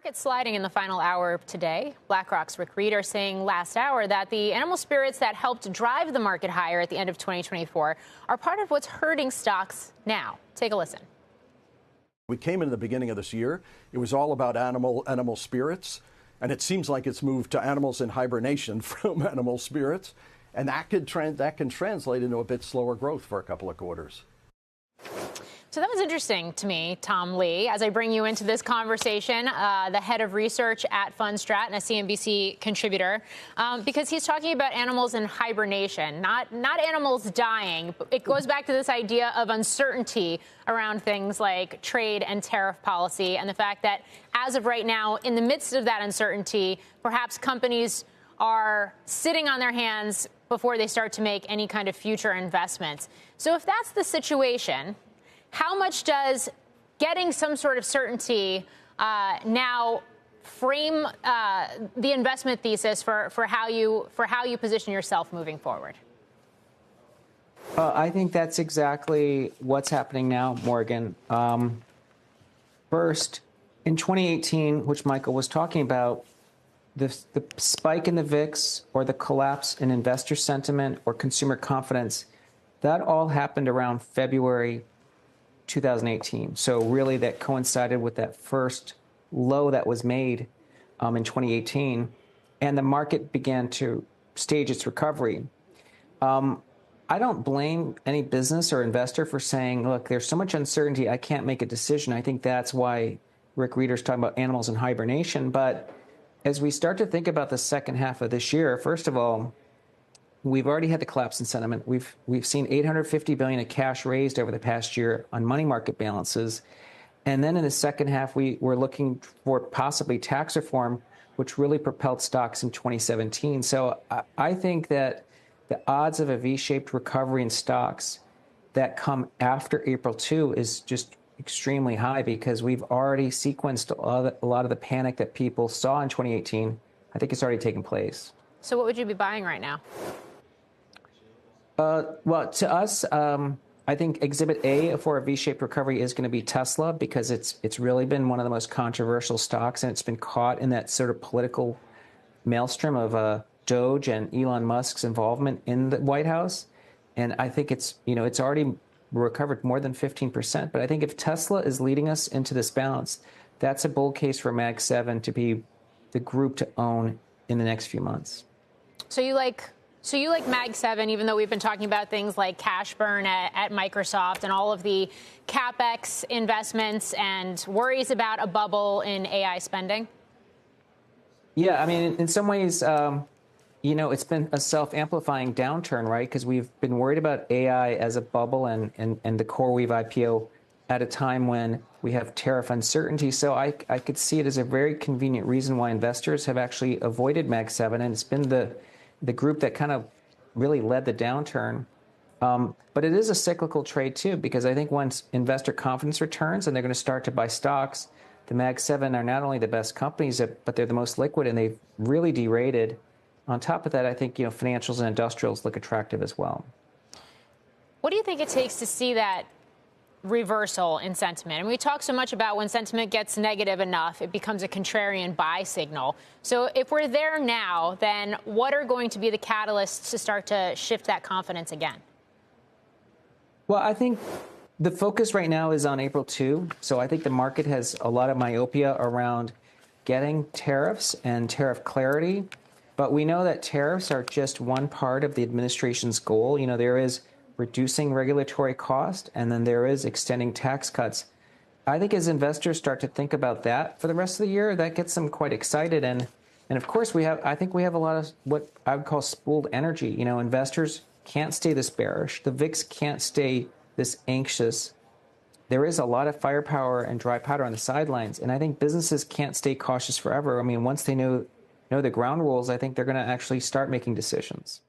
Market sliding in the final hour of today. BlackRock's Rick Reeder saying last hour that the animal spirits that helped drive the market higher at the end of 2024 are part of what's hurting stocks now. Take a listen. We came into the beginning of this year. It was all about animal spirits, and it seems like it's moved to animals in hibernation from animal spirits, and that can translate into a bit slower growth for a couple of quarters. So that was interesting to me, Tom Lee, as I bring you into this conversation, the head of research at Fundstrat and a CNBC contributor, because he's talking about animals in hibernation, not animals dying. It goes back to this idea of uncertainty around things like trade and tariff policy and the fact that as of right now, in the midst of that uncertainty, perhaps companies are sitting on their hands before they start to make any kind of future investments. So if that's the situation, how much does getting some sort of certainty now frame the investment thesis for how you position yourself moving forward? I think that's exactly what's happening now, Morgan. First, in 2018, which Michael was talking about, the spike in the VIX or the collapse in investor sentiment or consumer confidence, that all happened around February 2018. So really that coincided with that first low that was made in 2018, and the market began to stage its recovery. I don't blame any business or investor for saying, look, there's so much uncertainty, I can't make a decision. I think that's why Rick Reeder's talking about animals in hibernation. But as we start to think about the second half of this year, first of all, we've already had the collapse in sentiment. We've seen $850 billion of cash raised over the past year on money market balances. And then in the second half, we're looking for possibly tax reform, which really propelled stocks in 2017. So I think that the odds of a V-shaped recovery in stocks that come after April 2 is just extremely high because we've already sequenced a lot of the panic that people saw in 2018. I think it's already taken place. So what would you be buying right now? Well, to us, I think Exhibit A for a V-shaped recovery is going to be Tesla because it's really been one of the most controversial stocks, and it's been caught in that sort of political maelstrom of Doge and Elon Musk's involvement in the White House. And I think it's already recovered more than 15%. But I think if Tesla is leading us into this bounce, that's a bull case for Mag 7 to be the group to own in the next few months. So you like Mag 7, even though we've been talking about things like cash burn at Microsoft and all of the CapEx investments and worries about a bubble in AI spending? Yeah, I mean, in some ways, it's been a self-amplifying downturn, right? Because we've been worried about AI as a bubble and the CoreWeave IPO at a time when we have tariff uncertainty. So I could see it as a very convenient reason why investors have actually avoided Mag 7, and it's been the group that kind of really led the downturn. But it is a cyclical trade, too, because I think once investor confidence returns and they're going to start to buy stocks, the Mag 7 are not only the best companies, but they're the most liquid, and they've really derated. On top of that, I think financials and industrials look attractive as well. What do you think it takes to see that reversal in sentiment? And we talk so much about when sentiment gets negative enough, it becomes a contrarian buy signal. So if we're there now, then what are going to be the catalysts to start to shift that confidence again? Well, I think the focus right now is on April 2. So I think the market has a lot of myopia around getting tariffs and tariff clarity. But we know that tariffs are just one part of the administration's goal. There is reducing regulatory cost, and then there is extending tax cuts. I think as investors start to think about that for the rest of the year, that gets them quite excited. And of course, I think we have a lot of what I would call spooled energy. Investors can't stay this bearish. The VIX can't stay this anxious. There is a lot of firepower and dry powder on the sidelines. And I think businesses can't stay cautious forever. I mean, once they know the ground rules, I think they're going to actually start making decisions.